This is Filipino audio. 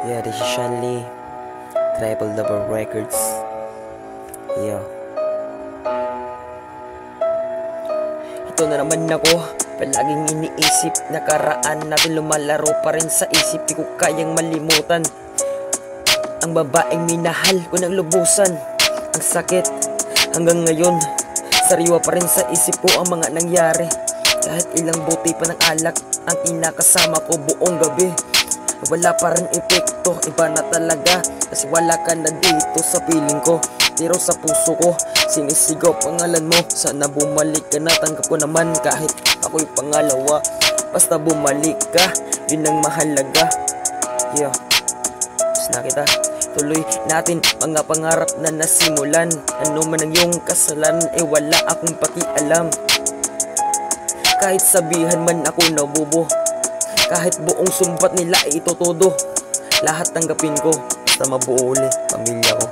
Yeah, this is Sean Lee, Triple Double Records. Yeah. Ito na naman ako, palaging iniisip. Nakaraan natin lumalaro pa rin sa isip. Di ko kayang malimutan ang babaeng minahal ko ng lubusan. Ang sakit hanggang ngayon, sariwa pa rin sa isip ko ang mga nangyari. Kahit ilang buti pa ng alak ang inakasama ko buong gabi, wala pa rin epekto, iba na talaga. Kasi wala ka na dito sa piling ko, pero sa puso ko sinisigaw pangalan mo. Sana bumalik ka na, tanggap ko naman kahit ako'y pangalawa. Basta bumalik ka, yun ang mahalaga. Yeah, gusto na kita. Tuloy natin mga pangarap na nasimulan. Ano man ang iyong kasalanan, wala akong pakialam. Kahit sabihan man ako nabubo, kahit buong sumbat nila itutudo, lahat tanggapin ko, basta mabuo ulit pamilya ko.